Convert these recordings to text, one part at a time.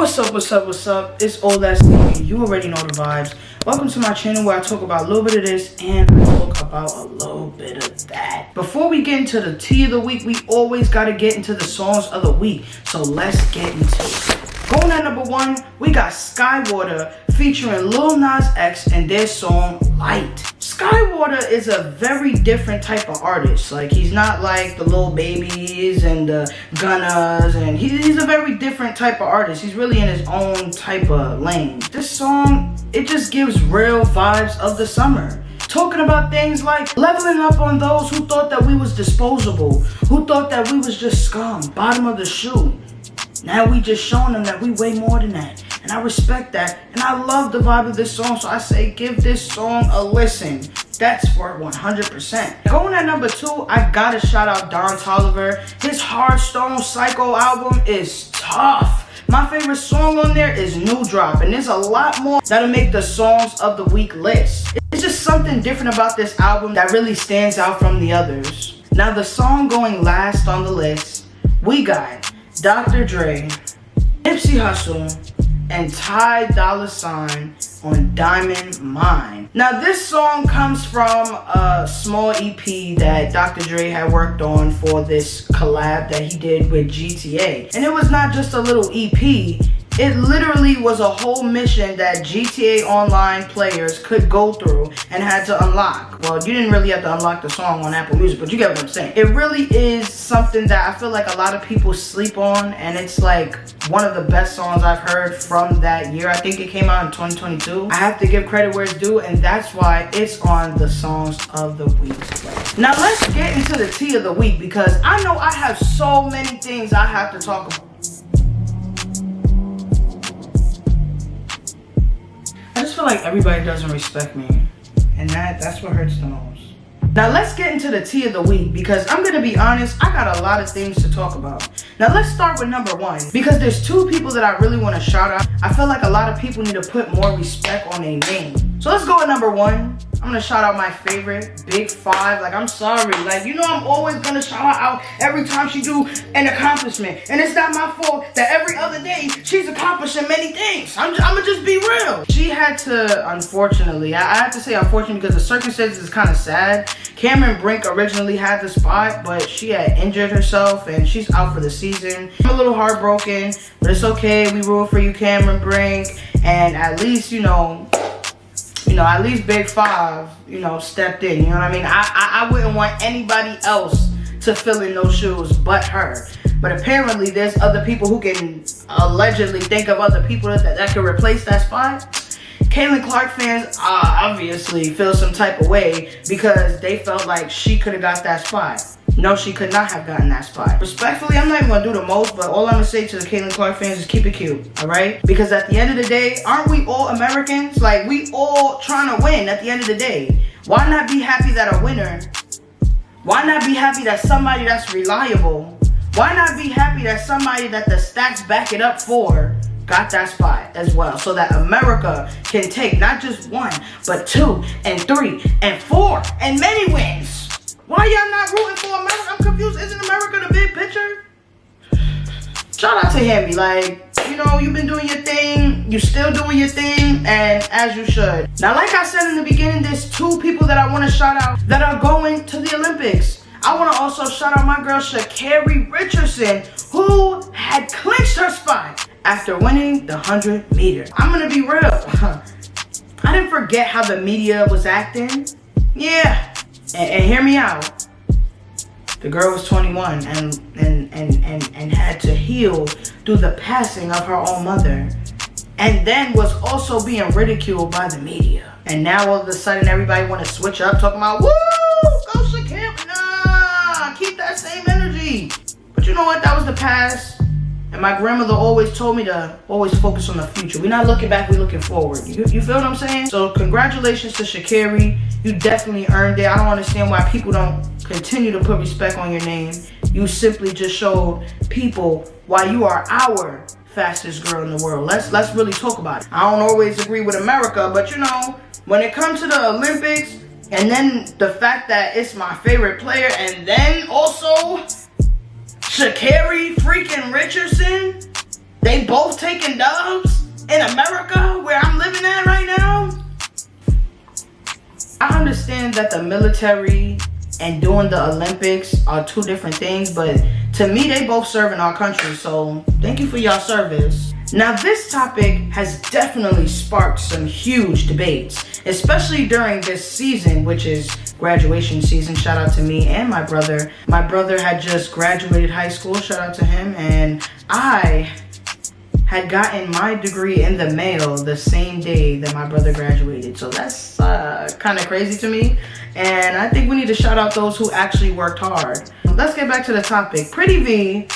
What's up, what's up, what's up? It's Old Ass Stevie. You already know the vibes. Welcome to my channel where I talk about a little bit of this and I talk about a little bit of that. Before we get into the tea of the week, we always got to get into the songs of the week. So let's get into it. Going at number 1, we got Skywater featuring Lil Nas X and their song Light. Skywater is a very different type of artist. Like, he's not like the Lil Babies and the Gunnas, and he's a very different type of artist. He's really in his own type of lane. This song, it just gives real vibes of the summer. Talking about things like leveling up on those who thought that we was disposable, who thought that we was just scum, bottom of the shoe. Now we just showing them that we way more than that. And I respect that. And I love the vibe of this song. So I say give this song a listen. That's for 100%. Going at number 2, I gotta shout out Don Toliver. His Hearthstone Psycho album is tough. My favorite song on there is New Drop. And there's a lot more that'll make the songs of the week list. It's just something different about this album that really stands out from the others. Now the song going last on the list, we got Dr. Dre, Nipsey Hussle, and Ty Dolla $ign on Diamond Mine. Now this song comes from a small EP that Dr. Dre had worked on for this collab that he did with GTA. And it was not just a little EP. It literally was a whole mission that GTA Online players could go through and had to unlock. Well, you didn't really have to unlock the song on Apple Music, but you get what I'm saying. It really is something that I feel like a lot of people sleep on, and it's like one of the best songs I've heard from that year. I think it came out in 2022. I have to give credit where it's due, and that's why it's on the songs of the week. Now let's get into the tea of the week, because I know I have so many things I have to talk about. I just feel like everybody doesn't respect me, and that's what hurts the most. Now let's get into the tea of the week, because I'm gonna be honest, I got a lot of things to talk about. Now let's start with number 1, because there's 2 people that I really want to shout out. I feel like a lot of people need to put more respect on their name. So let's go with number 1. I'm gonna shout out my favorite, Big 5. Like, I'm sorry. Like, you know I'm always gonna shout her out every time she do an accomplishment. And it's not my fault that every other day she's accomplishing many things. I'm gonna just be real. She had to, unfortunately, I have to say unfortunately because the circumstances is kind of sad. Cameron Brink originally had the spot, but she had injured herself and she's out for the season. I'm a little heartbroken, but it's okay. We root for you, Cameron Brink. And at least, at least Big 5, stepped in. You know what I mean? I wouldn't want anybody else to fill in those shoes but her. But apparently there's other people who can allegedly think of other people that could replace that spot. Caitlin Clark fans obviously feel some type of way because they felt like she could have got that spot. No, she could not have gotten that spot. Respectfully, I'm not even gonna do the most, but all I'm gonna say to the Caitlin Clark fans is keep it cute, alright? Because at the end of the day, aren't we all Americans? Like, we all trying to win at the end of the day. Why not be happy that a winner? Why not be happy that somebody that's reliable? Why not be happy that somebody that the stats back it up for got that spot as well, so that America can take not just 1, but 2, and 3, and 4, and many wins? Why y'all not rooting for America? I'm confused. Isn't America the big picture? Shout out to Hamby. Like, you've been doing your thing. You still doing your thing. And as you should. Now, like I said in the beginning, there's 2 people that I want to shout out that are going to the Olympics. I want to also shout out my girl, Sha'Carri Richardson, who had clinched her spot after winning the 100 meter. I'm going to be real. I didn't forget how the media was acting. Yeah. And hear me out. The girl was 21 and had to heal through the passing of her own mother, and then was also being ridiculed by the media. And now all of a sudden everybody want to switch up, talking about, woo, go Sha'Carri. Nah, keep that same energy. But you know what? That was the past. And my grandmother always told me to always focus on the future. We're not looking back, we're looking forward. You feel what I'm saying? So congratulations to Sha'Carri. You definitely earned it. I don't understand why people don't continue to put respect on your name. You simply just showed people why you are our fastest girl in the world. Let's really talk about it. I don't always agree with America, but when it comes to the Olympics, and then the fact that it's my favorite player, and then also Sha'Carri freaking Richardson, They both taking dubs in America, where I'm living at right now. I understand that the military and doing the Olympics are two different things, but to me, they both serve in our country, so thank you for y'all service. Now, this topic has definitely sparked some huge debates, especially during this season, which is graduation season. Shout out to me and my brother. My brother had just graduated high school, shout out to him, and I had gotten my degree in the mail the same day that my brother graduated. So that's kind of crazy to me. And I think we need to shout out those who actually worked hard. Let's get back to the topic. Pretty V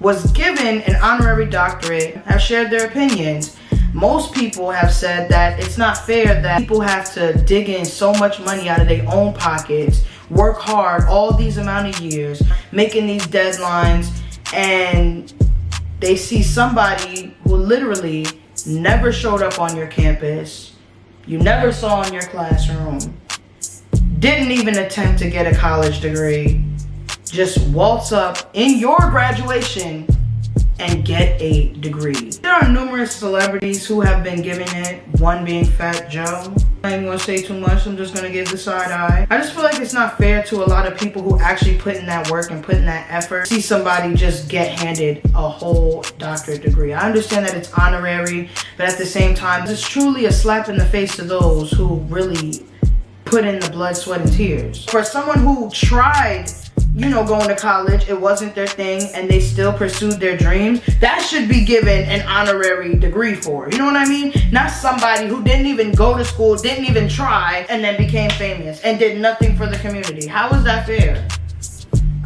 was given an honorary doctorate, have shared their opinions. Most people have said that it's not fair that people have to dig in so much money out of their own pockets, work hard all these amount of years, making these deadlines, and they see somebody who literally never showed up on your campus, you never saw in your classroom, didn't even attempt to get a college degree, just waltz up in your graduation and get a degree. There are numerous celebrities who have been given it, one being Fat Joe. I ain't gonna say too much, I'm just gonna give the side eye. I just feel like it's not fair to a lot of people who actually put in that work and put in that effort. See somebody just get handed a whole doctorate degree. I understand that it's honorary, but at the same time, it's truly a slap in the face to those who really put in the blood, sweat, and tears. For someone who tried, you know, going to college, it wasn't their thing, and they still pursued their dreams, that should be given an honorary degree for. You know what I mean? Not somebody who didn't even go to school, didn't even try, and then became famous and did nothing for the community. How is that fair?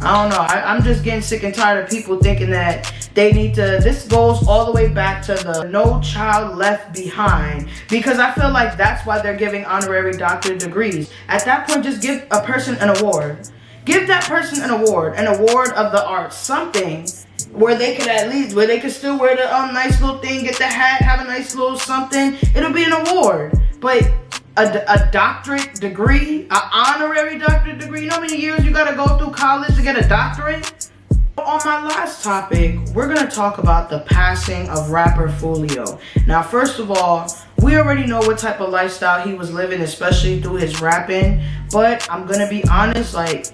I don't know. I'm just getting sick and tired of people thinking that they need to, this goes all the way back to the No Child Left Behind, because I feel like that's why they're giving honorary doctorate degrees. At that point, just give a person an award. Give that person an award of the arts, something where they could at least, where they could still wear the nice little thing, get the hat, have a nice little something. It'll be an award. But a doctorate degree, an honorary doctorate degree, you know how many years you gotta go through college to get a doctorate? On my last topic, we're gonna talk about the passing of rapper Foolio. Now, first of all, we already know what type of lifestyle he was living, especially through his rapping. But I'm gonna be honest, like,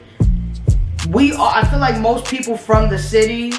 I feel like most people from the city,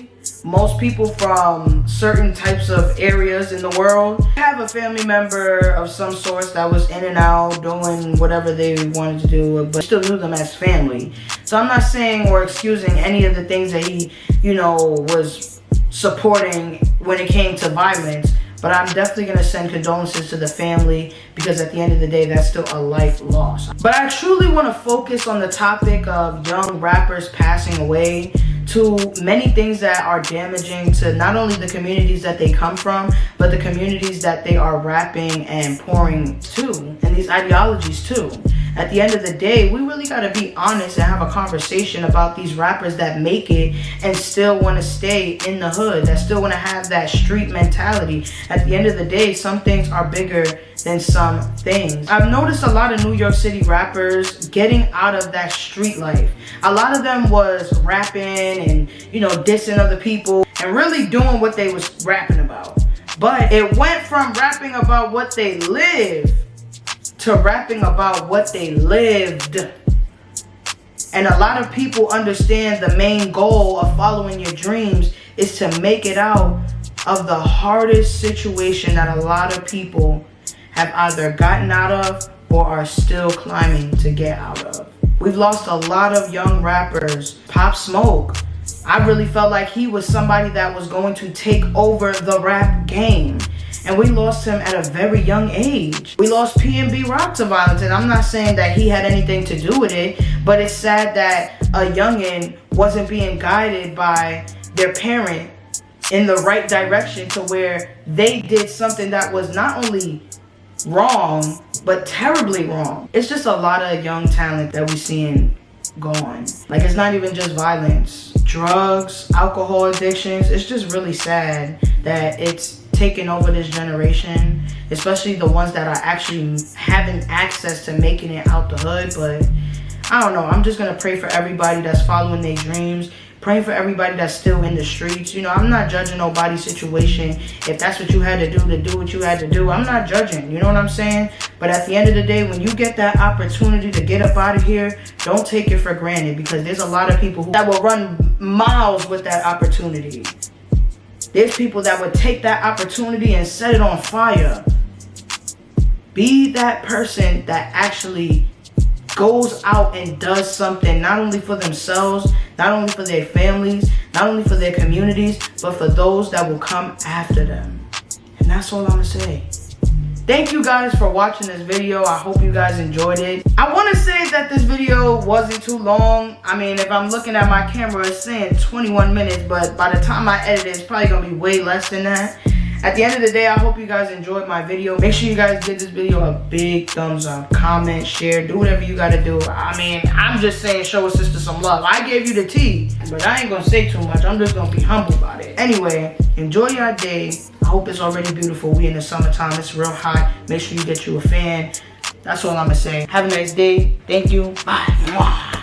most people from certain types of areas in the world have a family member of some sort that was in and out doing whatever they wanted to do, but still knew them as family. So I'm not saying or excusing any of the things that he, you know, was supporting when it came to violence. But I'm definitely going to send condolences to the family, because at the end of the day, that's still a life loss. But I truly want to focus on the topic of young rappers passing away, to many things that are damaging to not only the communities that they come from, but the communities that they are rapping and pouring to, and these ideologies too. At the end of the day, we really got to be honest and have a conversation about these rappers that make it and still want to stay in the hood, that still want to have that street mentality. At the end of the day, some things are bigger than some things. I've noticed a lot of New York City rappers getting out of that street life. A lot of them was rapping and, you know, dissing other people and really doing what they was rapping about. But it went from rapping about what they live to rapping about what they lived. And a lot of people understand the main goal of following your dreams is to make it out of the hardest situation that a lot of people have either gotten out of or are still climbing to get out of. We've lost a lot of young rappers. Pop Smoke, I really felt like he was somebody that was going to take over the rap game. And we lost him at a very young age. We lost P&B Rock to violence, and I'm not saying that he had anything to do with it, but it's sad that a youngin' wasn't being guided by their parent in the right direction to where they did something that was not only wrong, but terribly wrong. It's just a lot of young talent that we're seeing gone. Like, it's not even just violence. Drugs, alcohol addictions. It's just really sad that it's taking over this generation, especially the ones that are actually having access to making it out the hood. But I don't know, I'm just gonna pray for everybody that's following their dreams. Praying for everybody that's still in the streets. You know, I'm not judging nobody's situation. If that's what you had to do what you had to do, I'm not judging. You know what I'm saying? But at the end of the day, when you get that opportunity to get up out of here, don't take it for granted, because there's a lot of people that will run miles with that opportunity. There's people that would take that opportunity and set it on fire. Be that person that actually goes out and does something, not only for themselves, not only for their families, not only for their communities, but for those that will come after them. And that's all I'm gonna say. Thank you guys for watching this video. I hope you guys enjoyed it. I want to say that this video wasn't too long. I mean, if I'm looking at my camera, it's saying 21 minutes, but by the time I edit it, it's probably gonna be way less than that. At the end of the day, I hope you guys enjoyed my video. Make sure you guys give this video a big thumbs up, comment, share, do whatever you gotta do. I mean, I'm just saying show a sister some love. I gave you the tea, but I ain't gonna say too much. I'm just gonna be humble about it. Anyway, enjoy your day. I hope it's already beautiful. We in the summertime, it's real hot. Make sure you get you a fan. That's all I'm gonna say. Have a nice day. Thank you. Bye. Mwah.